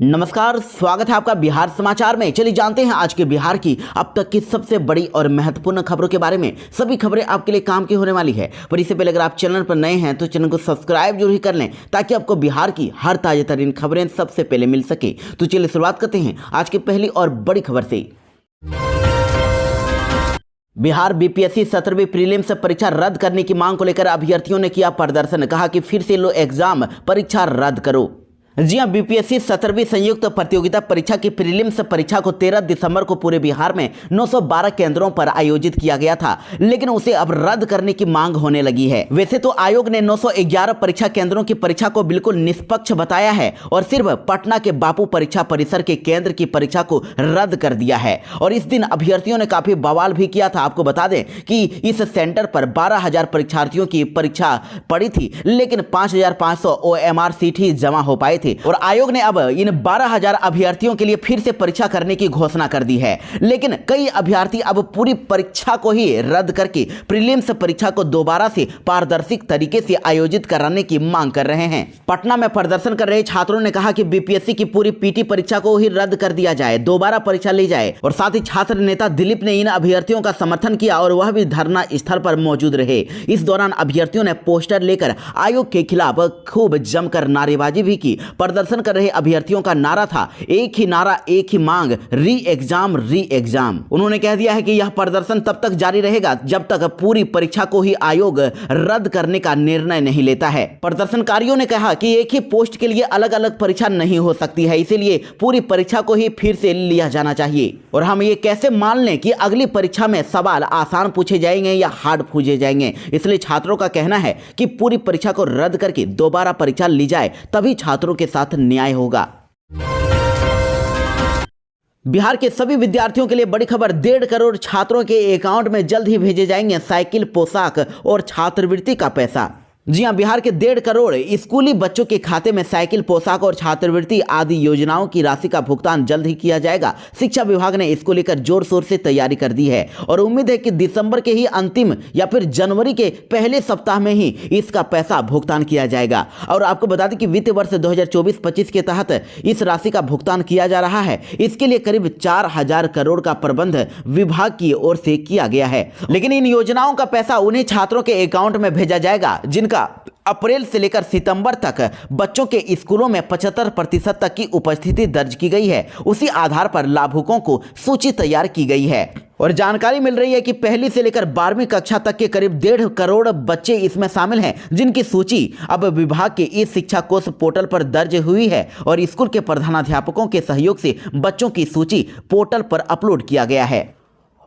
नमस्कार, स्वागत है आपका बिहार समाचार में। चलिए जानते हैं आज के बिहार की अब तक की सबसे बड़ी और महत्वपूर्ण खबरों के बारे में। सभी खबरें आपके लिए काम की होने वाली है, पर इससे पहले अगर आप चैनल पर नए हैं तो चैनल को सब्सक्राइब जरूर ही कर लें ताकि आपको बिहार की हर ताजा तरीन खबरें सबसे पहले मिल सके। तो चलिए शुरुआत करते हैं आज की पहली और बड़ी खबर से। बिहार बीपीएससी 17वीं प्रीलिम्स परीक्षा रद्द करने की मांग को लेकर अभ्यर्थियों ने किया प्रदर्शन। कहा कि फिर से लो एग्जाम, परीक्षा रद्द करो। जी हां, बीपीएससी 17वीं संयुक्त प्रतियोगिता परीक्षा की प्रीलिम्स परीक्षा को 13 दिसंबर को पूरे बिहार में 912 केंद्रों पर आयोजित किया गया था, लेकिन उसे अब रद्द करने की मांग होने लगी है। वैसे तो आयोग ने 911 परीक्षा केंद्रों की परीक्षा को बिल्कुल निष्पक्ष बताया है और सिर्फ पटना के बापू परीक्षा परिसर के केंद्र की परीक्षा को रद्द कर दिया है। और इस दिन अभ्यर्थियों ने काफी बवाल भी किया था। आपको बता दें कि इस सेंटर पर 12,000 परीक्षार्थियों की परीक्षा पड़ी थी, लेकिन 5,500 OMR सीट ही जमा हो पाए थे। और आयोग ने अब इन 12,000 अभ्यर्थियों के लिए फिर से परीक्षा करने की घोषणा कर दी है, लेकिन कई अभ्यर्थी अब पूरी परीक्षा को ही रद्द करके प्रीलिम्स परीक्षा को दोबारा से पारदर्शी तरीके से आयोजित कराने की मांग कर रहे हैं। पटना में प्रदर्शन कर रहे छात्रों ने कहा कि बीपीएससी की पूरी पीटी परीक्षा को ही रद्द कर दिया जाए, दोबारा परीक्षा ली जाए। और साथ ही छात्र नेता दिलीप ने इन अभ्यर्थियों का समर्थन किया और वह भी धरना स्थल पर मौजूद रहे। इस दौरान अभ्यर्थियों ने पोस्टर लेकर आयोग के खिलाफ खूब जमकर नारेबाजी भी की। प्रदर्शन कर रहे अभ्यर्थियों का नारा था, एक ही नारा एक ही मांग, री एग्जाम री एग्जाम। उन्होंने कह दिया है कि यह प्रदर्शन तब तक जारी रहेगा जब तक पूरी परीक्षा को ही आयोग रद्द करने का निर्णय नहीं लेता है। प्रदर्शनकारियों ने कहा कि एक ही पोस्ट के लिए अलग अलग परीक्षा नहीं हो सकती है, इसीलिए पूरी परीक्षा को ही फिर से लिया जाना चाहिए। और हम ये कैसे मान लें कि अगली परीक्षा में सवाल आसान पूछे जाएंगे या हार्ड पूछे जाएंगे। इसलिए छात्रों का कहना है कि पूरी परीक्षा को रद्द करके दोबारा परीक्षा ली जाए, तभी छात्रों के साथ न्याय होगा। बिहार के सभी विद्यार्थियों के लिए बड़ी खबर। 1.5 करोड़ छात्रों के अकाउंट में जल्द ही भेजे जाएंगे साइकिल, पोशाक और छात्रवृत्ति का पैसा। जी हां, बिहार के 1.5 करोड़ स्कूली बच्चों के खाते में साइकिल, पोशाक और छात्रवृत्ति आदि योजनाओं की राशि का भुगतान जल्द ही किया जाएगा। शिक्षा विभाग ने इसको लेकर जोर शोर से तैयारी कर दी है और उम्मीद है कि दिसंबर के ही अंतिम या फिर जनवरी के पहले सप्ताह में ही इसका पैसा भुगतान किया जाएगा। और आपको बता दें कि वित्त वर्ष 2024-25 के तहत इस राशि का भुगतान किया जा रहा है। इसके लिए करीब 4,000 करोड़ का प्रबंध विभाग की ओर से किया गया है। लेकिन इन योजनाओं का पैसा उन्हीं छात्रों के अकाउंट में भेजा जाएगा जिनका अप्रैल से लेकर सितंबर तक बच्चों के स्कूलों में 75% तक की उपस्थिति दर्ज की गई है। उसी आधार पर लाभुकों को सूची तैयार की गई है और जानकारी मिल रही है कि पहली से लेकर 12वीं कक्षा तक के करीब 1.5 करोड़ बच्चे इसमें शामिल हैं, जिनकी सूची अब विभाग के ई शिक्षा कोष पोर्टल पर दर्ज हुई है और स्कूल के प्रधानाध्यापकों के सहयोग से बच्चों की सूची पोर्टल पर अपलोड किया गया है।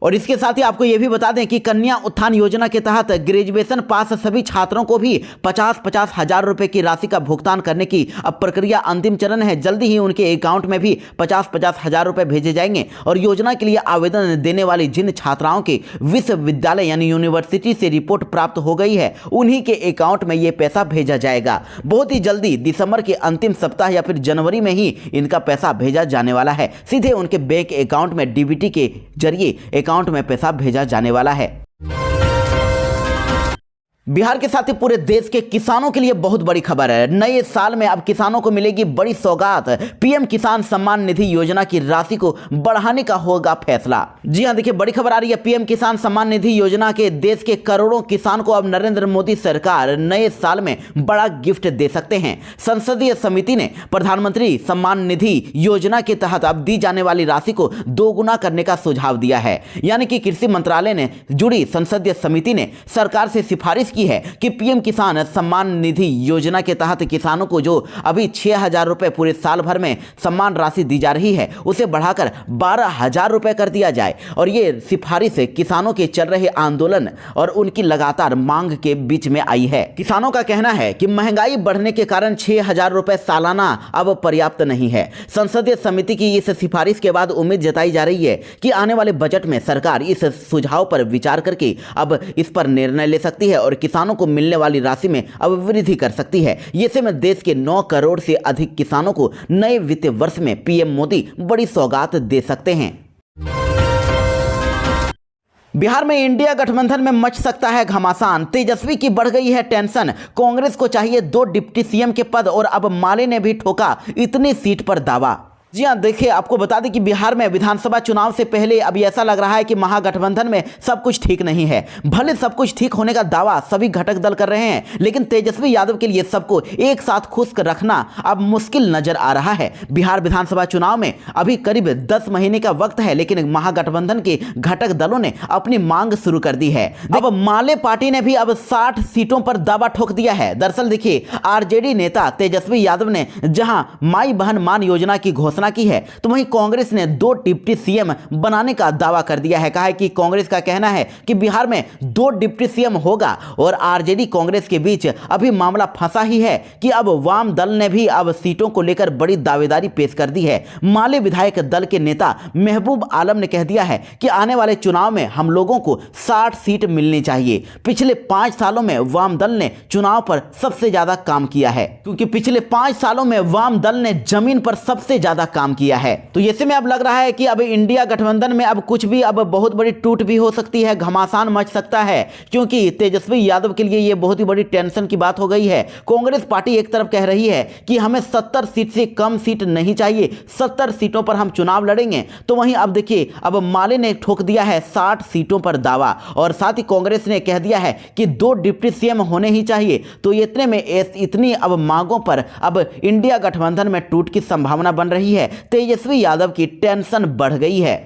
और इसके साथ ही आपको यह भी बता दें कि कन्या उत्थान योजना के तहत ग्रेजुएशन पास सभी छात्रों को भी 50-50 हजार रुपए की राशि का भुगतान करने की अब प्रक्रिया अंतिम चरण है। जल्दी ही उनके अकाउंट में भी 50-50 हजार रुपए भेजे जाएंगे और योजना के लिए आवेदन देने वाली जिन छात्राओं के विश्वविद्यालय यानी यूनिवर्सिटी से रिपोर्ट प्राप्त हो गई है, उन्हीं के अकाउंट में ये पैसा भेजा जाएगा। बहुत ही जल्दी दिसंबर के अंतिम सप्ताह या फिर जनवरी में ही इनका पैसा भेजा जाने वाला है। सीधे उनके बैंक अकाउंट में डीबीटी के जरिए अकाउंट में पैसा भेजा जाने वाला है। बिहार के साथ ही पूरे देश के किसानों के लिए बहुत बड़ी खबर है। नए साल में अब किसानों को मिलेगी बड़ी सौगात। पीएम किसान सम्मान निधि योजना की राशि को बढ़ाने का होगा फैसला। जी हां, देखिए बड़ी खबर आ रही है। पीएम किसान सम्मान निधि योजना के देश के करोड़ों किसान को अब नरेंद्र मोदी सरकार नए साल में बड़ा गिफ्ट दे सकते हैं। संसदीय समिति ने प्रधानमंत्री सम्मान निधि योजना के तहत अब दी जाने वाली राशि को दोगुना करने का सुझाव दिया है। यानी कि कृषि मंत्रालय ने जुड़ी संसदीय समिति ने सरकार से सिफारिश की है कि पीएम किसान सम्मान निधि योजना के तहत किसानों को जो अभी 6,000 रुपए पूरे साल भर में सम्मान राशि दी जा रही है, उसे बढ़ाकर 12,000 रुपए कर दिया जाए। और ये सिफारिश किसानों के चल रहे आंदोलन और उनकी लगातार मांग के बीच में आई है। किसानों का कहना है कि महंगाई बढ़ने के कारण 6,000 रुपए सालाना अब पर्याप्त नहीं है। संसदीय समिति की इस सिफारिश के बाद उम्मीद जताई जा रही है कि आने वाले बजट में सरकार इस सुझाव पर विचार करके अब इस पर निर्णय ले सकती है और किसानों को मिलने वाली राशि में अब वृद्धि कर सकती है। ये से में देश के 9 करोड़ से अधिक किसानों को नए वित्तीय वर्ष में पीएम मोदी बड़ी सौगात दे सकते हैं। बिहार में इंडिया गठबंधन में मच सकता है घमासान, तेजस्वी की बढ़ गई है टेंशन। कांग्रेस को चाहिए 2 डिप्टी सीएम के पद और अब माले ने भी ठोका इतनी सीट पर दावा। जी हाँ, देखिए आपको बता दें कि बिहार में विधानसभा चुनाव से पहले अभी ऐसा लग रहा है कि महागठबंधन में सब कुछ ठीक नहीं है। भले सब कुछ ठीक होने का दावा सभी घटक दल कर रहे हैं, लेकिन तेजस्वी यादव के लिए सबको एक साथ खुश रखना अब मुश्किल नजर आ रहा है। बिहार विधानसभा चुनाव में अभी करीब 10 महीने का वक्त है, लेकिन महागठबंधन के घटक दलों ने अपनी मांग शुरू कर दी है। अब माले पार्टी ने भी अब 60 सीटों पर दावा ठोक दिया है। दरअसल देखिए, आरजेडी नेता तेजस्वी यादव ने जहां माई बहन मान योजना की घोषणा की है, तो वहीं कांग्रेस ने 2 डिप्टी सीएम बनाने का दावा कर दिया है। कहा है कि कांग्रेस का कहना है कि बिहार में 2 डिप्टी सीएम होगा और आरजेडी कांग्रेस के बीच अभी मामला फंसा ही है कि अब वाम दल ने भी अब सीटों को लेकर बड़ी दावेदारी पेश कर दी है। माले विधायक दल के नेता महबूब आलम ने कह दिया है कि आने वाले चुनाव में हम लोगों को 60 सीट मिलनी चाहिए। पिछले 5 सालों में वाम दल ने चुनाव पर सबसे ज्यादा काम किया है, क्योंकि पिछले 5 सालों में वाम दल ने जमीन पर सबसे ज्यादा काम किया है। तो ऐसे में अब लग रहा है कि अब इंडिया गठबंधन में अब कुछ भी अब बहुत बड़ी टूट भी हो सकती है, घमासान मच सकता है, क्योंकि तेजस्वी यादव के लिए यह बहुत ही बड़ी टेंशन की बात हो गई है। कांग्रेस पार्टी एक तरफ कह रही है कि हमें 70 सीट से कम सीट नहीं चाहिए, 70 सीटों पर हम चुनाव लड़ेंगे। तो वहीं अब देखिए, अब माले ने ठोक दिया है 60 सीटों पर दावा, और साथ ही कांग्रेस ने कह दिया है कि 2 डिप्टी सीएम होने ही चाहिए। तो इतने में इतनी अब मांगों पर अब इंडिया गठबंधन में टूट की संभावना बन रही है। तेजस्वी यादव की टेंशन बढ़ गई है।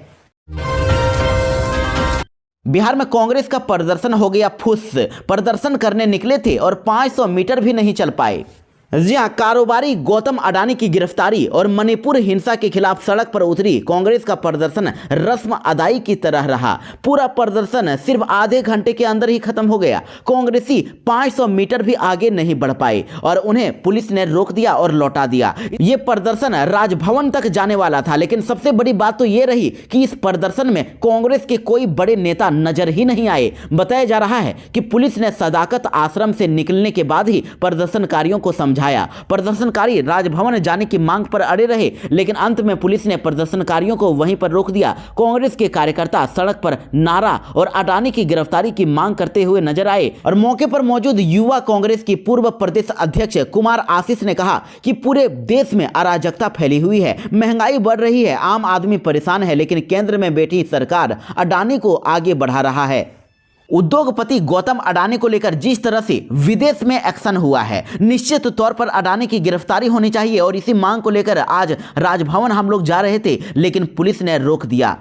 बिहार में कांग्रेस का प्रदर्शन हो गया फुस। प्रदर्शन करने निकले थे और 500 मीटर भी नहीं चल पाए। जी हाँ, कारोबारी गौतम अडानी की गिरफ्तारी और मणिपुर हिंसा के खिलाफ सड़क पर उतरी कांग्रेस का प्रदर्शन रस्म अदाई की तरह रहा। पूरा प्रदर्शन सिर्फ आधे घंटे के अंदर ही खत्म हो गया। कांग्रेसी 500 मीटर भी आगे नहीं बढ़ पाए और उन्हें पुलिस ने रोक दिया और लौटा दिया। ये प्रदर्शन राजभवन तक जाने वाला था, लेकिन सबसे बड़ी बात तो ये रही कि इस प्रदर्शन में कांग्रेस के कोई बड़े नेता नजर ही नहीं आए। बताया जा रहा है कि पुलिस ने सदाकत आश्रम से निकलने के बाद ही प्रदर्शनकारियों को समझा। प्रदर्शनकारी राजभवन जाने की मांग पर अड़े रहे, लेकिन अंत में पुलिस ने प्रदर्शनकारियों को वहीं पर रोक दिया। कांग्रेस के कार्यकर्ता सड़क पर नारा और अडानी की गिरफ्तारी की मांग करते हुए नजर आए और मौके पर मौजूद युवा कांग्रेस की पूर्व प्रदेश अध्यक्ष कुमार आशीष ने कहा कि पूरे देश में अराजकता फैली हुई है, महंगाई बढ़ रही है, आम आदमी परेशान है, लेकिन केंद्र में बैठी सरकार अडानी को आगे बढ़ा रहा है। उद्योगपति गौतम अडानी को लेकर जिस तरह से विदेश में एक्शन हुआ है, निश्चित तौर पर अडानी की गिरफ्तारी होनी चाहिए और इसी मांग को लेकर आज राजभवन हम लोग जा रहे थे, लेकिन पुलिस ने रोक दिया।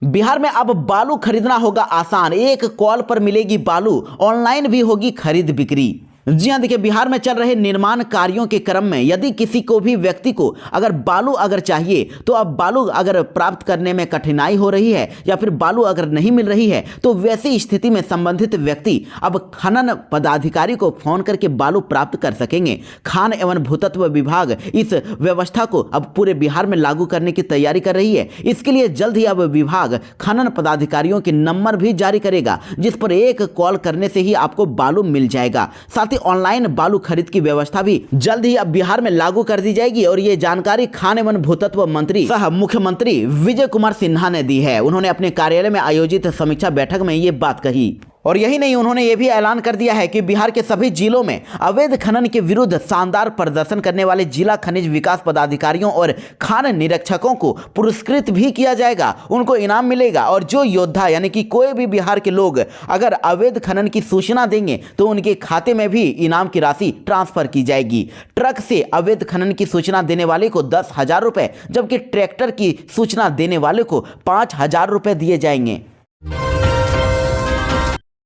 बिहार में अब बालू खरीदना होगा आसान, एक कॉल पर मिलेगी बालू, ऑनलाइन भी होगी खरीद बिक्री। जी हाँ, देखिए बिहार में चल रहे निर्माण कार्यों के क्रम में यदि किसी को भी व्यक्ति को अगर बालू अगर चाहिए, तो अब बालू अगर प्राप्त करने में कठिनाई हो रही है या फिर बालू अगर नहीं मिल रही है, तो वैसी स्थिति में संबंधित व्यक्ति अब खनन पदाधिकारी को फोन करके बालू प्राप्त कर सकेंगे। खान एवं भूतत्व विभाग इस व्यवस्था को अब पूरे बिहार में लागू करने की तैयारी कर रही है। इसके लिए जल्द ही अब विभाग खनन पदाधिकारियों के नंबर भी जारी करेगा, जिस पर एक कॉल करने से ही आपको बालू मिल जाएगा। साथ ऑनलाइन बालू खरीद की व्यवस्था भी जल्द ही अब बिहार में लागू कर दी जाएगी और ये जानकारी खान एवं भूतत्व मंत्री सह मुख्यमंत्री विजय कुमार सिन्हा ने दी है। उन्होंने अपने कार्यालय में आयोजित समीक्षा बैठक में ये बात कही। और यही नहीं, उन्होंने ये भी ऐलान कर दिया है कि बिहार के सभी जिलों में अवैध खनन के विरुद्ध शानदार प्रदर्शन करने वाले जिला खनिज विकास पदाधिकारियों और खान निरीक्षकों को पुरस्कृत भी किया जाएगा, उनको इनाम मिलेगा। और जो योद्धा यानी कि कोई भी बिहार के लोग अगर अवैध खनन की सूचना देंगे तो उनके खाते में भी इनाम की राशि ट्रांसफर की जाएगी। ट्रक से अवैध खनन की सूचना देने वाले को 10,000 रुपये, जबकि ट्रैक्टर की सूचना देने वाले को 5,000 रुपये दिए जाएंगे।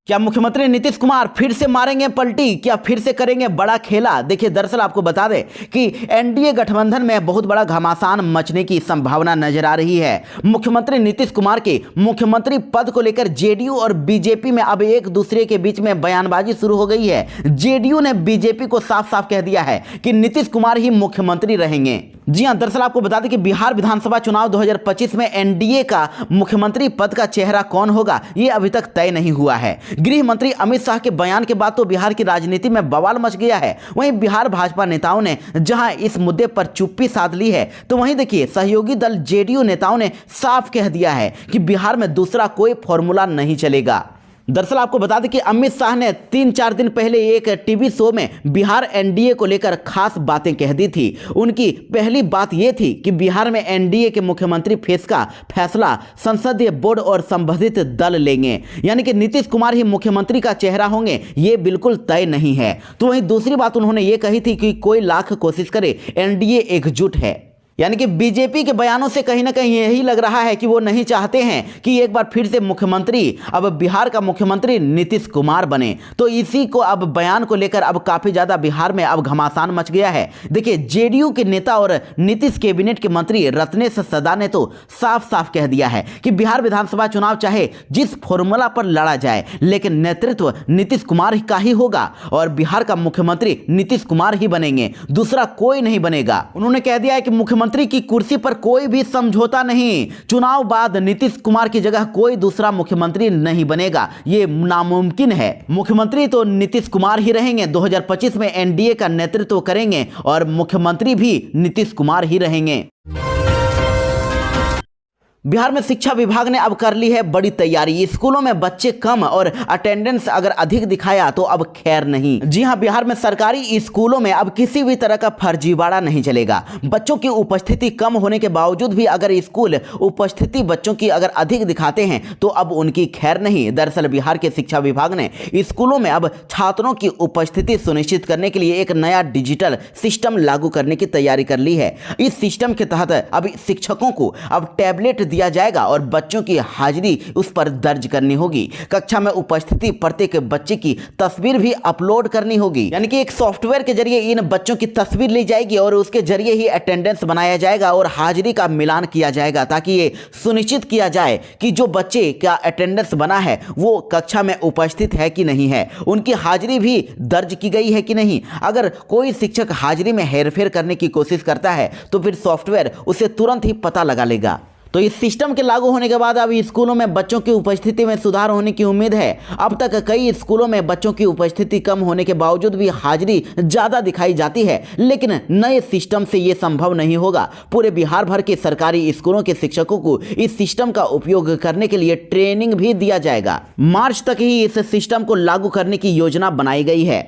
क्या मुख्यमंत्री नीतीश कुमार फिर से मारेंगे पलटी? क्या फिर से करेंगे बड़ा खेला? देखिए, दरअसल आपको बता दें कि एनडीए गठबंधन में बहुत बड़ा घमासान मचने की संभावना नजर आ रही है। मुख्यमंत्री नीतीश कुमार के मुख्यमंत्री पद को लेकर जेडीयू और बीजेपी में अब एक दूसरे के बीच में बयानबाजी शुरू हो गई है। जेडीयू ने बीजेपी को साफ साफ कह दिया है कि नीतीश कुमार ही मुख्यमंत्री रहेंगे। जी हां, दरअसल आपको बता दें कि बिहार विधानसभा चुनाव 2025 में एनडीए का मुख्यमंत्री पद का चेहरा कौन होगा ये अभी तक तय नहीं हुआ है। गृह मंत्री अमित शाह के बयान के बाद तो बिहार की राजनीति में बवाल मच गया है। वहीं बिहार भाजपा नेताओं ने जहां इस मुद्दे पर चुप्पी साध ली है, तो वहीं देखिए सहयोगी दल जेडीयू नेताओं ने साफ कह दिया है कि बिहार में दूसरा कोई फॉर्मूला नहीं चलेगा। दरअसल आपको बता दें कि अमित शाह ने 3-4 दिन पहले एक टीवी शो में बिहार एनडीए को लेकर खास बातें कह दी थी। उनकी पहली बात यह थी कि बिहार में एनडीए के मुख्यमंत्री फेस का फैसला संसदीय बोर्ड और संबंधित दल लेंगे, यानी कि नीतीश कुमार ही मुख्यमंत्री का चेहरा होंगे, ये बिल्कुल तय नहीं है। तो वहीं दूसरी बात उन्होंने ये कही थी कि कोई लाख कोशिश करे एनडीए एकजुट है, यानी कि बीजेपी के बयानों से कहीं ना कहीं यही लग रहा है कि वो नहीं चाहते हैं कि एक बार फिर से मुख्यमंत्री अब बिहार का मुख्यमंत्री नीतीश कुमार बने। तो इसी को अब बयान को लेकर अब काफ़ी ज़्यादा बिहार में अब घमासान मच गया है। देखिए जेडीयू के नेता और नीतीश कैबिनेट के मंत्री रत्नेश सदा ने तो साफ साफ कह दिया है कि बिहार विधानसभा चुनाव चाहे जिस फॉर्मूला पर लड़ा जाए, लेकिन नेतृत्व नीतीश कुमार का ही होगा और बिहार का मुख्यमंत्री नीतीश कुमार ही बनेंगे, दूसरा कोई नहीं बनेगा। उन्होंने कह दिया है कि मुख्यमंत्री की कुर्सी पर कोई भी समझौता नहीं, चुनाव बाद नीतीश कुमार की जगह कोई दूसरा मुख्यमंत्री नहीं बनेगा, ये नामुमकिन है। मुख्यमंत्री तो नीतीश कुमार ही रहेंगे, 2025 में एनडीए का नेतृत्व करेंगे और मुख्यमंत्री भी नीतीश कुमार ही रहेंगे। बिहार में शिक्षा विभाग ने अब कर ली है बड़ी तैयारी। स्कूलों में बच्चे कम और अटेंडेंस अगर अधिक दिखाया तो अब खैर नहीं। जी हां, बिहार में सरकारी स्कूलों में अब किसी भी तरह का फर्जीवाड़ा नहीं चलेगा। बच्चों की उपस्थिति कम होने के बावजूद भी अगर स्कूल उपस्थिति बच्चों की अगर अधिक दिखाते हैं तो अब उनकी खैर नहीं। दरअसल बिहार के शिक्षा विभाग ने स्कूलों में अब छात्रों की उपस्थिति सुनिश्चित करने के लिए एक नया डिजिटल सिस्टम लागू करने की तैयारी कर ली है। इस सिस्टम के तहत अब शिक्षकों को अब टैबलेट दिया जाएगा और बच्चों की हाजिरी उस पर दर्ज करनी होगी। कक्षा में उपस्थिति प्रत्येक बच्चे की तस्वीर भी अपलोड करनी होगी, यानी कि एक सॉफ्टवेयर के जरिए इन बच्चों की तस्वीर ली जाएगी और उसके जरिए ही अटेंडेंस बनाया जाएगा और हाजिरी का मिलान किया जाएगा, ताकि ये सुनिश्चित किया जाए कि जो बच्चे का अटेंडेंस बना है वो कक्षा में उपस्थित है कि नहीं है, उनकी हाजिरी भी दर्ज की गई है कि नहीं। अगर कोई शिक्षक हाजिरी में हेरफेर करने की कोशिश करता है तो फिर सॉफ्टवेयर उसे तुरंत ही पता लगा लेगा। तो इस सिस्टम के लागू होने के बाद अब स्कूलों में बच्चों की उपस्थिति में सुधार होने की उम्मीद है। अब तक कई स्कूलों में बच्चों की उपस्थिति कम होने के बावजूद भी हाजिरी ज़्यादा दिखाई जाती है, लेकिन नए सिस्टम से ये संभव नहीं होगा। पूरे बिहार भर के सरकारी स्कूलों के शिक्षकों को इस सिस्टम का उपयोग करने के लिए ट्रेनिंग भी दिया जाएगा। मार्च तक ही इस सिस्टम को लागू करने की योजना बनाई गई है।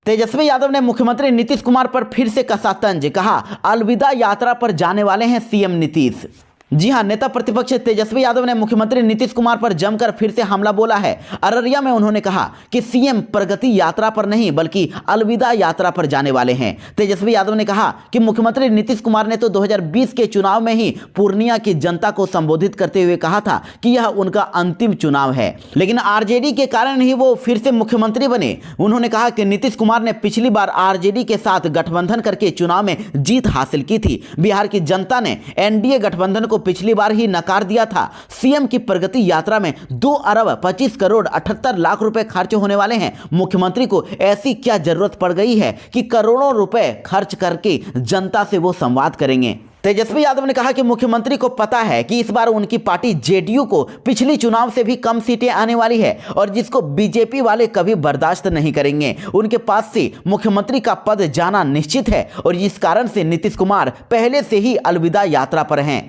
तेजस्वी यादव ने मुख्यमंत्री नीतीश कुमार पर फिर से कसा तंज, कहा अलविदा यात्रा पर जाने वाले हैं सीएम नीतीश। जी हां, नेता प्रतिपक्ष तेजस्वी यादव ने मुख्यमंत्री नीतीश कुमार पर जमकर फिर से हमला बोला है। अररिया में उन्होंने कहा कि सीएम प्रगति यात्रा पर नहीं बल्कि अलविदा यात्रा पर जाने वाले हैं। तेजस्वी यादव ने कहा कि मुख्यमंत्री नीतीश कुमार ने तो 2020 के चुनाव में ही पूर्णिया की जनता को संबोधित करते हुए कहा था कि यह उनका अंतिम चुनाव है, लेकिन आरजेडी के कारण ही वो फिर से मुख्यमंत्री बने। उन्होंने कहा कि नीतीश कुमार ने पिछली बार आरजेडी के साथ गठबंधन करके चुनाव में जीत हासिल की थी। बिहार की जनता ने एनडीए गठबंधन को पिछली बार ही नकार दिया था। सीएम की प्रगति यात्रा में 2 अरब 25 करोड़ 78 लाख रुपए खर्च होने वाले हैं। मुख्यमंत्री को ऐसी क्या जरूरत पड़ गई है कि करोड़ों रुपए खर्च करके जनता से वो संवाद करेंगे। तेजस्वी यादव ने कहा कि मुख्यमंत्री को पता है कि इस बार उनकी पार्टी जेडीयू को पिछली चुनाव से भी कम सीटें आने वाली है और जिसको बीजेपी वाले कभी बर्दाश्त नहीं करेंगे। उनके पास से मुख्यमंत्री का पद जाना निश्चित है और इस कारण से नीतीश कुमार पहले से ही अलविदा यात्रा पर हैं।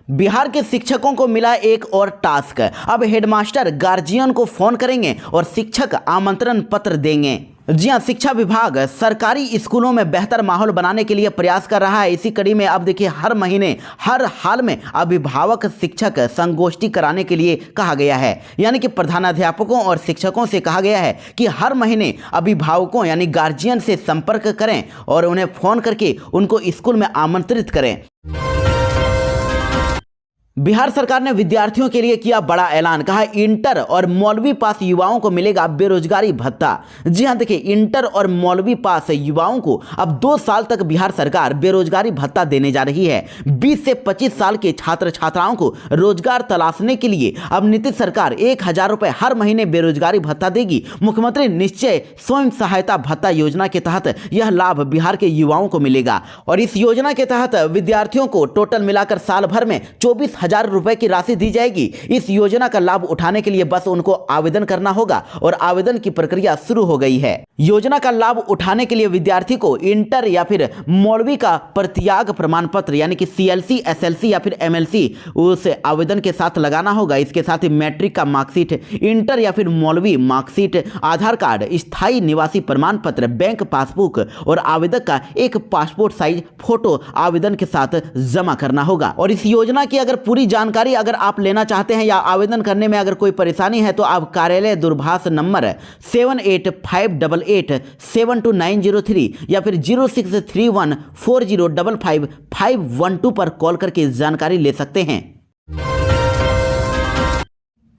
बिहार के शिक्षकों को मिला एक और टास्क। अब हेडमास्टर गार्जियन को फोन करेंगे और शिक्षक आमंत्रण पत्र देंगे। जी हां, शिक्षा विभाग सरकारी स्कूलों में बेहतर माहौल बनाने के लिए प्रयास कर रहा है। इसी कड़ी में अब देखिए हर महीने हर हाल में अभिभावक शिक्षक संगोष्ठी कराने के लिए कहा गया है, यानी कि प्रधानाध्यापकों और शिक्षकों से कहा गया है कि हर महीने अभिभावकों यानी गार्जियन से संपर्क करें और उन्हें फोन करके उनको स्कूल में आमंत्रित करें। बिहार सरकार ने विद्यार्थियों के लिए किया बड़ा ऐलान। कहा इंटर और मौलवी पास युवाओं को मिलेगा बेरोजगारी भत्ता। जी हां, देखिए इंटर और मौलवी पास युवाओं को अब 2 साल तक बिहार सरकार बेरोजगारी भत्ता देने जा रही है। 20 से 25 साल के छात्र छात्राओं को रोजगार तलाशने के लिए अब नीतीश सरकार 1000 रुपए हर महीने बेरोजगारी भत्ता देगी। मुख्यमंत्री निश्चय स्वयं सहायता भत्ता योजना के तहत यह लाभ बिहार के युवाओं को मिलेगा और इस योजना के तहत विद्यार्थियों को टोटल मिलाकर साल भर में 24,000 रुपए की राशि दी जाएगी। इस योजना का लाभ उठाने के लिए बस उनको आवेदन करना होगा और आवेदन की प्रक्रिया शुरू हो गई है। योजना का लाभ उठाने के लिए विद्यार्थी को इंटर या फिर मौलवी का प्रतियाग प्रमाण पत्र यानी कि CLC, SLC या फिर MLC उस आवेदन के साथ लगाना होगा। इसके साथ ही मैट्रिक का मार्कशीट, इंटर या फिर मौलवी मार्कशीट, आधार कार्ड, स्थायी निवासी प्रमाण पत्र, बैंक पासबुक और आवेदक का एक पासपोर्ट साइज फोटो आवेदन के साथ जमा करना होगा। और इस योजना की अगर पूरी जानकारी अगर आप लेना चाहते हैं या आवेदन करने में अगर कोई परेशानी है तो आप कार्यालय दूरभाष नंबर 7858872903 या फिर 0631405512 पर कॉल करके जानकारी ले सकते हैं।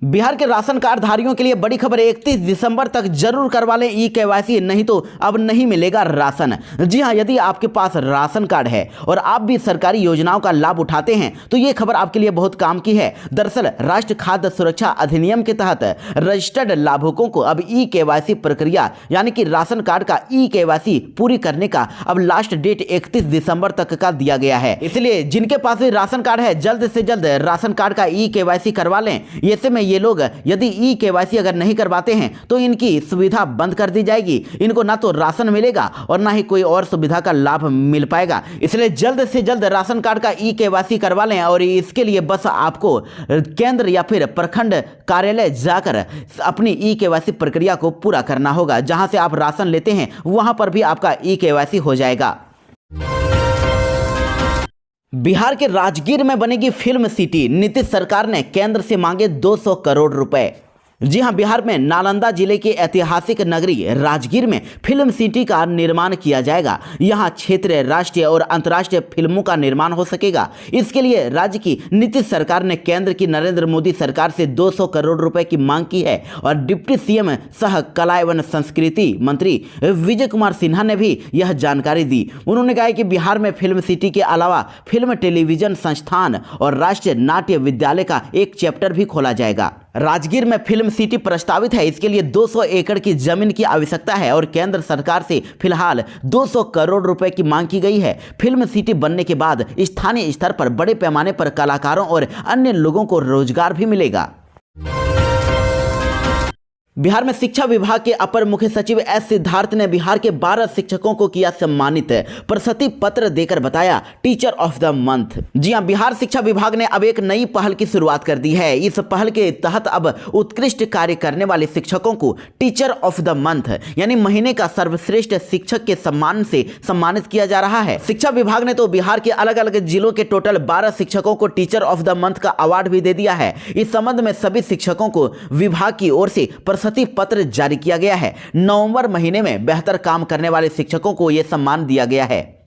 बिहार के राशन कार्ड धारियों के लिए बड़ी खबर। 31 दिसंबर तक जरूर करवा लें ई-KYC, नहीं तो अब नहीं मिलेगा राशन। जी हां, यदि आपके पास राशन कार्ड है और आप भी सरकारी योजनाओं का लाभ उठाते हैं तो ये खबर आपके लिए बहुत काम की है। दरअसल राष्ट्रीय खाद्य सुरक्षा अधिनियम के तहत रजिस्टर्ड लाभुकों को अब ई-KYC प्रक्रिया यानी कि राशन कार्ड का ई-KYC पूरी करने का अब लास्ट डेट 31 दिसंबर तक का दिया गया है। इसलिए जिनके पास भी राशन कार्ड है जल्द से जल्द राशन कार्ड का ई-KYC करवा लें। ऐसे में ये लोग यदि ई-KYC अगर नहीं करवाते हैं तो इनकी सुविधा बंद कर दी जाएगी। इनको ना तो राशन मिलेगा और ना ही कोई और सुविधा का लाभ मिल पाएगा। इसलिए जल्द से जल्द राशन कार्ड का ई-KYC करवा लें और इसके लिए बस आपको केंद्र या फिर प्रखंड कार्यालय जाकर अपनी ई-KYC प्रक्रिया को पूरा करना होगा। जहां से आप राशन लेते हैं वहां पर भी आपका ई-KYC हो जाएगा। बिहार के राजगीर में बनेगी फिल्म सिटी। नीतीश सरकार ने केंद्र से मांगे 200 करोड़ रुपए। जी हां, बिहार में नालंदा जिले के ऐतिहासिक नगरी राजगीर में फिल्म सिटी का निर्माण किया जाएगा। यहां क्षेत्रीय, राष्ट्रीय और अंतर्राष्ट्रीय फिल्मों का निर्माण हो सकेगा। इसके लिए राज्य की नीतीश सरकार ने केंद्र की नरेंद्र मोदी सरकार से 200 करोड़ रुपए की मांग की है और डिप्टी CM सह कला एवं संस्कृति मंत्री विजय कुमार सिन्हा ने भी यह जानकारी दी। उन्होंने कहा कि बिहार में फिल्म सिटी के अलावा फिल्म टेलीविजन संस्थान और राष्ट्रीय नाट्य विद्यालय का एक चैप्टर भी खोला जाएगा। राजगीर में फिल्म सिटी प्रस्तावित है। इसके लिए 200 एकड़ की जमीन की आवश्यकता है और केंद्र सरकार से फिलहाल 200 करोड़ रुपए की मांग की गई है। फिल्म सिटी बनने के बाद स्थानीय स्तर पर बड़े पैमाने पर कलाकारों और अन्य लोगों को रोजगार भी मिलेगा। बिहार में शिक्षा विभाग के अपर मुख्य सचिव S सिद्धार्थ ने बिहार के 12 शिक्षकों को किया सम्मानित। प्रशस्ति पत्र देकर बताया टीचर ऑफ द मंथ। जी हां, बिहार शिक्षा विभाग ने अब एक नई पहल की शुरुआत कर दी है। इस पहल के तहत अब उत्कृष्ट कार्य करने वाले शिक्षकों को टीचर ऑफ द मंथ यानी महीने का सर्वश्रेष्ठ शिक्षक के सम्मान से सम्मानित किया जा रहा है। शिक्षा विभाग ने तो बिहार के अलग अलग जिलों के टोटल 12 शिक्षकों को टीचर ऑफ द मंथ का अवार्ड भी दे दिया है। इस संबंध में सभी शिक्षकों को विभाग की ओर से प्रशस्ति पत्र जारी किया गया है। नवंबर महीने में बेहतर काम करने वाले शिक्षकों को यह सम्मान दिया गया है।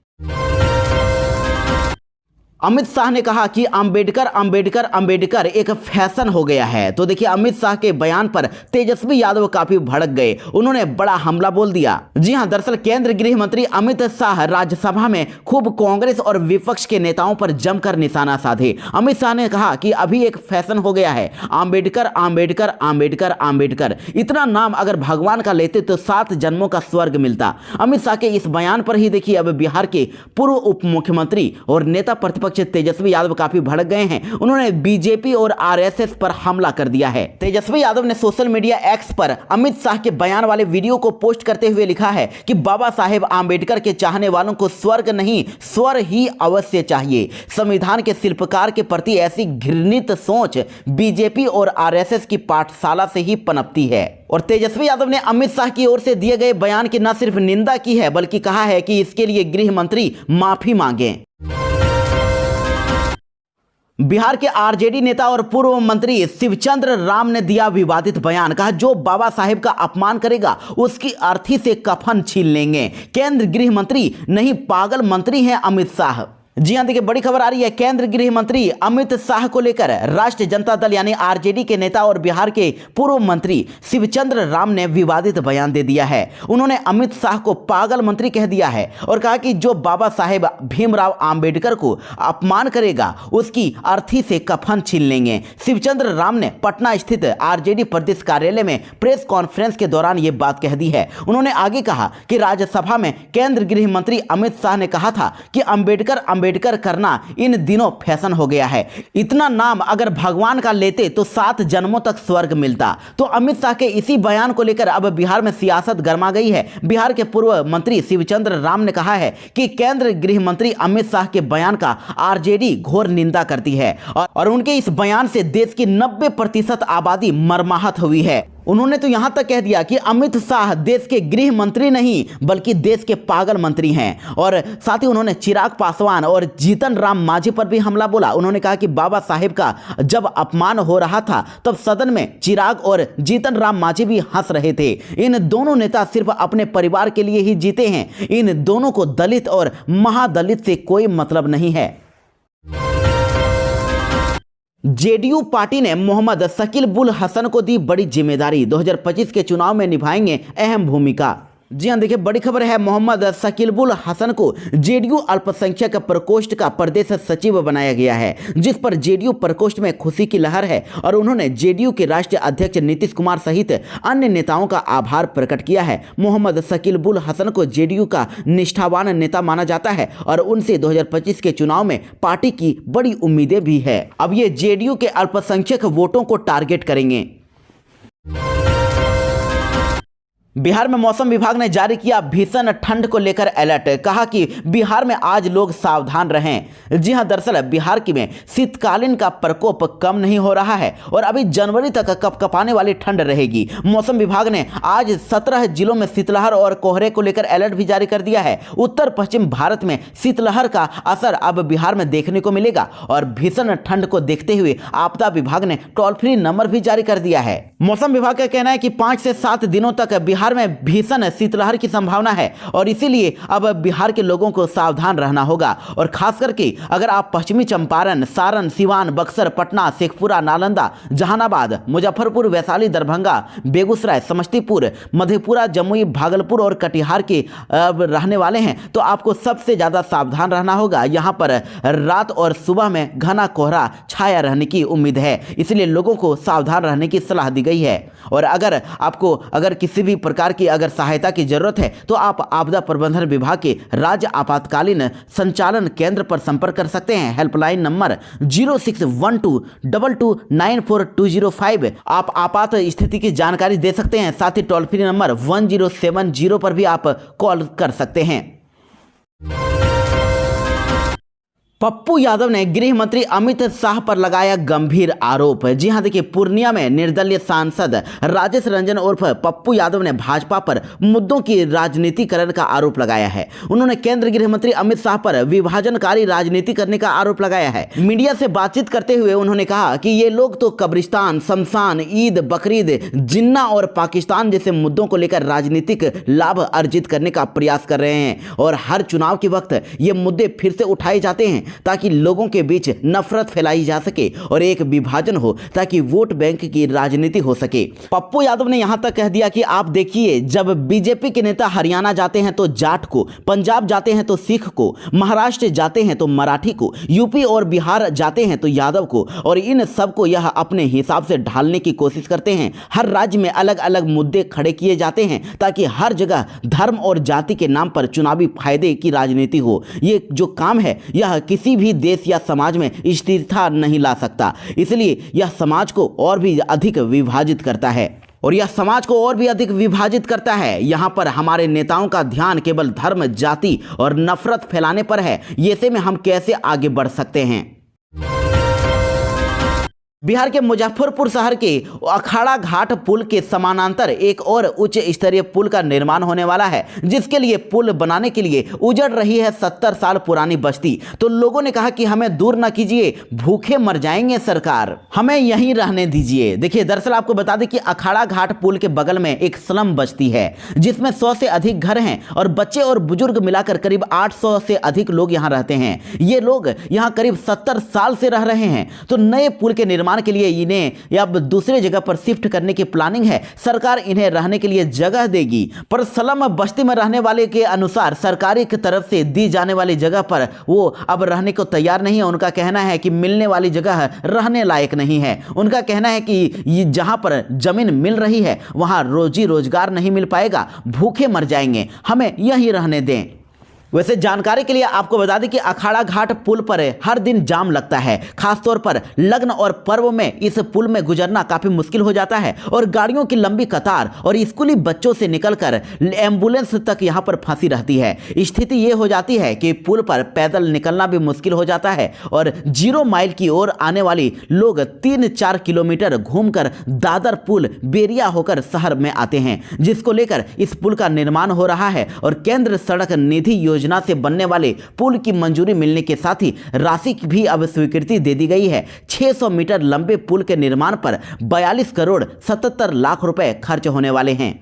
अमित शाह ने कहा कि अंबेडकर अंबेडकर अंबेडकर एक फैशन हो गया है। तो देखिए, अमित शाह के बयान पर तेजस्वी यादव काफी भड़क गए। उन्होंने बड़ा हमला बोल दिया। जी हां, दरअसल केंद्रीय गृह मंत्री अमित शाह राज्यसभा में खूब कांग्रेस और विपक्ष के नेताओं पर जमकर निशाना साधे। अमित शाह ने कहा कि अभी एक फैशन हो गया है, अंबेडकर अंबेडकर अंबेडकर अंबेडकर। इतना नाम अगर भगवान का लेते तो 7 जन्मों का स्वर्ग मिलता। अमित शाह के इस बयान पर ही देखिए अब बिहार के पूर्व उप मुख्यमंत्री और नेता प्रतिपक्ष तेजस्वी यादव काफी भड़क गए हैं। उन्होंने बीजेपी और RSS पर हमला कर दिया है। तेजस्वी यादव ने सोशल मीडिया X पर अमित शाह के बयान वाले वीडियो को पोस्ट करते हुए लिखा है कि बाबा साहेब आंबेडकर के चाहने वालों को स्वर्ग नहीं स्वर ही अवश्य चाहिए। संविधान के शिल्पकार के प्रति ऐसी घृणित सोच बीजेपी और RSS की पाठशाला से ही पनपती है। और तेजस्वी यादव ने अमित शाह की ओर से दिए गए बयान की न सिर्फ निंदा की है बल्कि कहा है कि इसके लिए गृह मंत्री माफी मांगे। बिहार के आरजेडी नेता और पूर्व मंत्री शिवचंद्र राम ने दिया विवादित बयान। कहा, जो बाबा साहेब का अपमान करेगा उसकी अर्थी से कफन छीन लेंगे। केंद्र गृह मंत्री नहीं पागल मंत्री हैं अमित शाह। जी हां, देखिए बड़ी खबर आ रही है केंद्र गृह मंत्री अमित शाह को लेकर। राष्ट्रीय जनता दल यानी आरजेडी के नेता और बिहार के पूर्व मंत्री शिवचंद्र राम ने विवादित बयान दे दिया है। उन्होंने अमित शाह को पागल मंत्री कह दिया है और कहा कि जो बाबा साहेब भीमराव अंबेडकर को अपमान करेगा उसकी अर्थी से कफन छीन लेंगे। शिवचंद्र राम ने पटना स्थित आरजेडी प्रदेश कार्यालय में प्रेस कॉन्फ्रेंस के दौरान ये बात कह दी है। उन्होंने आगे कहा कि राज्यसभा में केंद्र गृह मंत्री अमित शाह ने कहा था कि अंबेडकर करना इन दिनों फैशन हो गया है। इतना नाम अगर भगवान का लेते तो 7 जन्मों तक स्वर्ग मिलता। तो अमित शाह के इसी बयान को लेकर अब बिहार में सियासत गर्मा गई है। बिहार के पूर्व मंत्री शिवचंद्र राम ने कहा है कि केंद्र गृह मंत्री अमित शाह के बयान का आरजेडी घोर निंदा करती है और उनके इस बयान से देश की 90% आबादी मर्माहत हुई है। उन्होंने तो यहां तक कह दिया कि अमित शाह देश के गृह मंत्री नहीं बल्कि देश के पागल मंत्री हैं। और साथ ही उन्होंने चिराग पासवान और जीतन राम मांझी पर भी हमला बोला। उन्होंने कहा कि बाबा साहेब का जब अपमान हो रहा था तब सदन में चिराग और जीतन राम मांझी भी हंस रहे थे। इन दोनों नेता सिर्फ अपने परिवार के लिए ही जीते हैं। इन दोनों को दलित और महादलित से कोई मतलब नहीं है। जेडीयू पार्टी ने मोहम्मद शकील बुल हसन को दी बड़ी जिम्मेदारी। 2025 के चुनाव में निभाएंगे अहम भूमिका। जी हां, देखिए बड़ी खबर है। मोहम्मद शकील बुल हसन को जेडीयू अल्पसंख्यक प्रकोष्ठ का प्रदेश सचिव बनाया गया है, जिस पर जेडीयू प्रकोष्ठ में खुशी की लहर है और उन्होंने जेडीयू के राष्ट्रीय अध्यक्ष नीतीश कुमार सहित अन्य नेताओं का आभार प्रकट किया है। मोहम्मद शकील बुल हसन को जेडीयू का निष्ठावान नेता माना जाता है और उनसे 2025 के चुनाव में पार्टी की बड़ी उम्मीदें भी है। अब ये जेडीयू के अल्पसंख्यक वोटों को टारगेट करेंगे। बिहार में मौसम विभाग ने जारी किया भीषण ठंड को लेकर अलर्ट। कहा कि बिहार में आज लोग सावधान रहें। जी हां, दरअसल बिहार में शीतकालीन का प्रकोप कम नहीं हो रहा है और अभी जनवरी तक कपकपाने वाली ठंड रहेगी। मौसम विभाग ने आज 17 जिलों में शीतलहर और कोहरे को लेकर अलर्ट भी जारी कर दिया है। उत्तर पश्चिम भारत में शीतलहर का असर अब बिहार में देखने को मिलेगा और भीषण ठंड को देखते हुए आपदा विभाग ने टोल फ्री नंबर भी जारी कर दिया है। मौसम विभाग का कहना है कि 5 से 7 दिनों तक बिहार में भीषण शीतलहर की संभावना है और इसीलिए अब बिहार के लोगों को सावधान रहना होगा। और खास करके अगर आप पश्चिमी चंपारण, सारण, सिवान, बक्सर, पटना, शेखपुरा, नालंदा, जहानाबाद, मुजफ्फरपुर, वैशाली, दरभंगा, बेगूसराय, समस्तीपुर, मधेपुरा, जमुई, भागलपुर और कटिहार के रहने वाले हैं तो आपको सबसे ज्यादा सावधान रहना होगा। यहाँ पर रात और सुबह में घना कोहरा छाया रहने की उम्मीद है, इसलिए लोगों को सावधान रहने की सलाह दी गई है। और अगर किसी भी प्रकार की अगर सहायता की जरूरत है तो आप आपदा प्रबंधन विभाग के राज्य आपातकालीन संचालन केंद्र पर संपर्क कर सकते हैं। Helpline number 0612229425। आप आपात स्थिति की जानकारी दे सकते हैं। साथ ही टोल फ्री नंबर 1070 पर भी आप कॉल कर सकते हैं। पप्पू यादव ने गृह मंत्री अमित शाह पर लगाया गंभीर आरोप। जी हां, देखिए पूर्णिया में निर्दलीय सांसद राजेश रंजन उर्फ पप्पू यादव ने भाजपा पर मुद्दों की राजनीतिकरण का आरोप लगाया है। उन्होंने केंद्रीय गृह मंत्री अमित शाह पर विभाजनकारी राजनीति करने का आरोप लगाया है। मीडिया से बातचीत करते हुए उन्होंने कहा कि ये लोग तो कब्रिस्तान, शमशान, ईद, बकरीद, जिन्ना और पाकिस्तान जैसे मुद्दों को लेकर राजनीतिक लाभ अर्जित करने का प्रयास कर रहे हैं और हर चुनाव के वक्त ये मुद्दे फिर से उठाए जाते हैं ताकि लोगों के बीच नफरत फैलाई जा सके और एक विभाजन हो ताकि वोट बैंक की राजनीति हो सके। पप्पू यादव ने यहां तक कह दिया कि आप देखिए, जब बीजेपी के नेता हरियाणा जाते हैं तो जाट को, पंजाब जाते हैं तो सिख को, महाराष्ट्र जाते हैं तो मराठी को, यूपी और बिहार जाते हैं तो यादव को, और इन सबको यह अपने हिसाब से ढालने की कोशिश करते हैं। हर राज्य में अलग अलग मुद्दे खड़े किए जाते हैं ताकि हर जगह धर्म और जाति के नाम पर चुनावी फायदे की राजनीति हो। ये जो काम है यह किसी भी देश या समाज में स्थिरता नहीं ला सकता, इसलिए यह समाज को और भी अधिक विभाजित करता है यहाँ पर हमारे नेताओं का ध्यान केवल धर्म, जाति और नफरत फैलाने पर है। ऐसे में हम कैसे आगे बढ़ सकते हैं। बिहार के मुजफ्फरपुर शहर के अखाड़ा घाट पुल के समानांतर एक और उच्च स्तरीय पुल का निर्माण होने वाला है, जिसके लिए पुल बनाने के लिए उजड़ रही है 70 साल पुरानी बस्ती। तो लोगों ने कहा कि हमें दूर न कीजिए, भूखे मर जाएंगे सरकार, हमें यहीं रहने दीजिए। देखिए, दरअसल आपको बता दें कि अखाड़ा घाट पुल के बगल में एक स्लम बस्ती है, जिसमें 100 से अधिक घर हैं और बच्चे और बुजुर्ग मिलाकर करीब 800 से अधिक लोग यहाँ रहते हैं। ये लोग यहाँ करीब 70 साल से रह रहे हैं। तो नए पुल के निर्माण के लिए इन्हें अब दूसरे जगह पर शिफ्ट करने की प्लानिंग है। सरकार इन्हें रहने के लिए जगह देगी, पर स्लम बस्ती में रहने वाले के अनुसार सरकारी की तरफ से दी जाने वाली जगह पर वो अब रहने को तैयार नहीं है। उनका कहना है कि मिलने वाली जगह रहने लायक नहीं है। उनका कहना है कि जहां पर जमीन मिल रही है वहां रोजी रोजगार नहीं मिल पाएगा, भूखे मर जाएंगे, हमें यहीं रहने दें। वैसे जानकारी के लिए आपको बता दें कि अखाड़ा घाट पुल पर हर दिन जाम लगता है। खासतौर पर लग्न और पर्व में इस पुल में गुजरना काफी मुश्किल हो जाता है और गाड़ियों की लंबी कतार और स्कूली बच्चों से निकलकर एम्बुलेंस तक यहां पर फंसी रहती है। स्थिति ये हो जाती है कि पुल पर पैदल निकलना भी मुश्किल हो जाता है और 0 माइल की ओर आने वाली लोग 3-4 किलोमीटर घूमकर दादर पुल बेरिया होकर शहर में आते हैं, जिसको लेकर इस पुल का निर्माण हो रहा है। और केंद्र सड़क निधि योजना से बनने वाले पुल की मंजूरी मिलने के साथ ही राशि की भी अब स्वीकृति दे दी गई है। 600 मीटर लंबे पुल के निर्माण पर 42 करोड़ 77 लाख रुपए खर्च होने वाले हैं।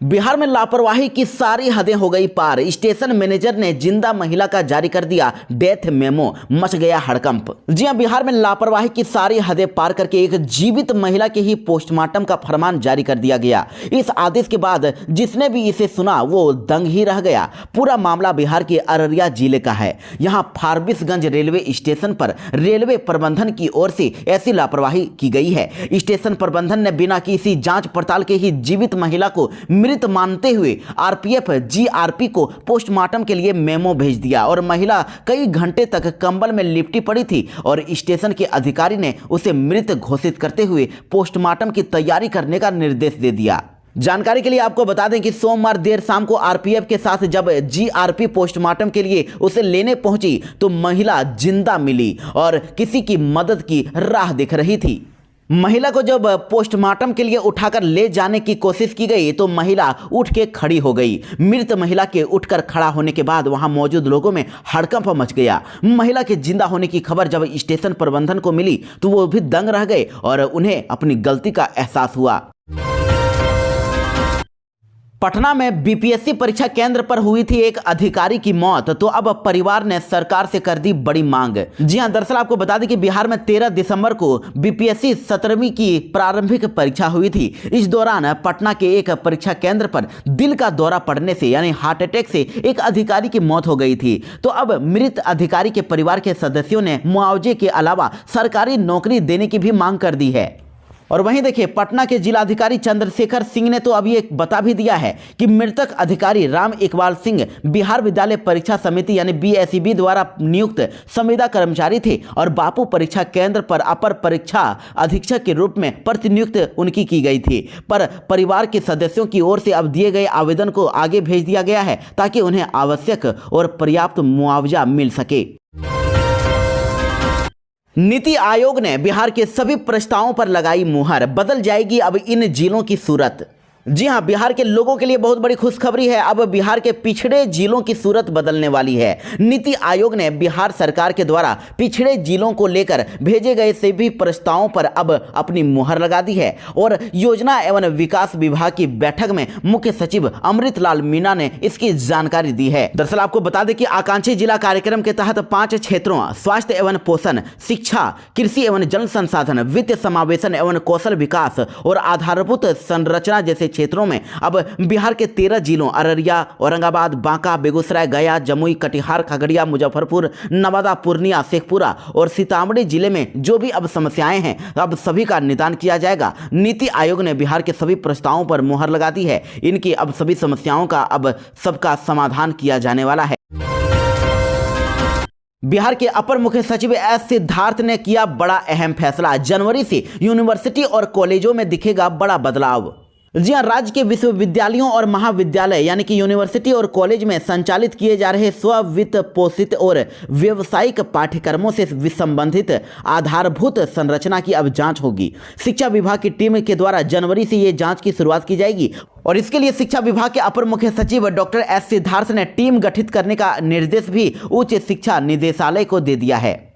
बिहार में लापरवाही की सारी हदें हो गई पार। स्टेशन मैनेजर ने जिंदा महिला का जारी कर दिया डेथ मेमो, मच गया हड़कंप। जी हां, बिहार में लापरवाही की सारी हदें पार करके एक जीवित महिला के ही पोस्टमार्टम का फरमान जारी कर दिया गया। इस आदेश के बाद जिसने भी इसे सुना वो दंग ही रह गया। पूरा मामला बिहार के अररिया जिले का है। यहाँ फारबिसगंज रेलवे स्टेशन पर रेलवे प्रबंधन की ओर से ऐसी लापरवाही की गई है। स्टेशन प्रबंधन ने बिना किसी जांच पड़ताल के ही जीवित महिला को मृत मानते हुए आरपीएफ जीआरपी को पोस्टमार्टम के लिए मेमो भेज दिया और महिला कई घंटे तक कंबल में लिपटी पड़ी थी और स्टेशन के अधिकारी ने उसे मृत घोषित करते हुए पोस्टमार्टम की तैयारी करने का निर्देश दे दिया। जानकारी के लिए आपको बता दें कि सोमवार देर शाम को आरपीएफ के साथ जब जीआरपी पोस्टमार्टम के लिए उसे लेने पहुंची तो महिला जिंदा मिली और किसी की मदद की राह दिख रही थी। महिला को जब पोस्टमार्टम के लिए उठाकर ले जाने की कोशिश की गई तो महिला उठ के खड़ी हो गई। मृत महिला के उठकर खड़ा होने के बाद वहां मौजूद लोगों में हड़कंप मच गया। महिला के जिंदा होने की खबर जब स्टेशन प्रबंधन को मिली तो वो भी दंग रह गए और उन्हें अपनी गलती का एहसास हुआ। पटना में बीपीएससी परीक्षा केंद्र पर हुई थी एक अधिकारी की मौत, तो अब परिवार ने सरकार से कर दी बड़ी मांग। जी हां, दरअसल आपको बता दें कि बिहार में 13 दिसंबर को बीपीएससी 17वीं की प्रारंभिक परीक्षा हुई थी। इस दौरान पटना के एक परीक्षा केंद्र पर दिल का दौरा पड़ने से यानी हार्ट अटैक से एक अधिकारी की मौत हो गई थी। तो अब मृत अधिकारी के परिवार के सदस्यों ने मुआवजे के अलावा सरकारी नौकरी देने की भी मांग कर दी है। और वहीं देखिए, पटना के जिलाधिकारी चंद्रशेखर सिंह ने तो अभी एक बता भी दिया है कि मृतक अधिकारी राम इकबाल सिंह बिहार विद्यालय परीक्षा समिति यानी बीएसईबी द्वारा नियुक्त संविदा कर्मचारी थे और बापू परीक्षा केंद्र पर अपर परीक्षा अधीक्षक के रूप में प्रतिनियुक्त उनकी की गई थी। पर परिवार के सदस्यों की ओर से अब दिए गए आवेदन को आगे भेज दिया गया है ताकि उन्हें आवश्यक और पर्याप्त मुआवजा मिल सके। नीति आयोग ने बिहार के सभी प्रस्तावों पर लगाई मुहर, बदल जाएगी अब इन जिलों की सूरत। जी हां, बिहार के लोगों के लिए बहुत बड़ी खुशखबरी है। अब बिहार के पिछड़े जिलों की सूरत बदलने वाली है। नीति आयोग ने बिहार सरकार के द्वारा पिछड़े जिलों को लेकर भेजे गए सभी प्रस्तावों पर अब अपनी मुहर लगा दी है और योजना एवं विकास विभाग की बैठक में मुख्य सचिव अमृतलाल मीणा ने इसकी जानकारी दी है। दरअसल आपको बता दें कि आकांक्षी जिला कार्यक्रम के तहत 5 क्षेत्रों स्वास्थ्य एवं पोषण, शिक्षा, कृषि एवं जल संसाधन, वित्त समावेशन एवं कौशल विकास और आधारभूत संरचना जैसे क्षेत्रों में अब बिहार के 13 जिलों अररिया, औरंगाबाद, बांका, बेगूसराय, गया, जमुई, कटिहार, खगड़िया, मुजफ्फरपुर, नवादा, पूर्णिया, शेखपुरा और सीतामढ़ी जिले में जो भी अब समस्याएं हैं अब सभी का निदान किया जाएगा। नीति आयोग ने बिहार के सभी प्रस्तावों पर मुहर लगा दी है। इनकी अब सभी समस्याओं का अब सबका समाधान किया जाने वाला है। बिहार के अपर मुख्य सचिव एस सिद्धार्थ ने किया बड़ा अहम फैसला। जनवरी से यूनिवर्सिटी और कॉलेजों में दिखेगा बड़ा बदलाव। जी हाँ, राज्य के विश्वविद्यालयों और महाविद्यालय यानी कि यूनिवर्सिटी और कॉलेज में संचालित किए जा रहे स्ववित्त पोषित और व्यावसायिक पाठ्यक्रमों से संबंधित आधारभूत संरचना की अब जांच होगी। शिक्षा विभाग की टीम के द्वारा जनवरी से ये जांच की शुरुआत की जाएगी और इसके लिए शिक्षा विभाग के अपर मुख्य सचिव डॉक्टर एस सिद्धार्थ ने टीम गठित करने का निर्देश भी उच्च शिक्षा निदेशालय को दे दिया है।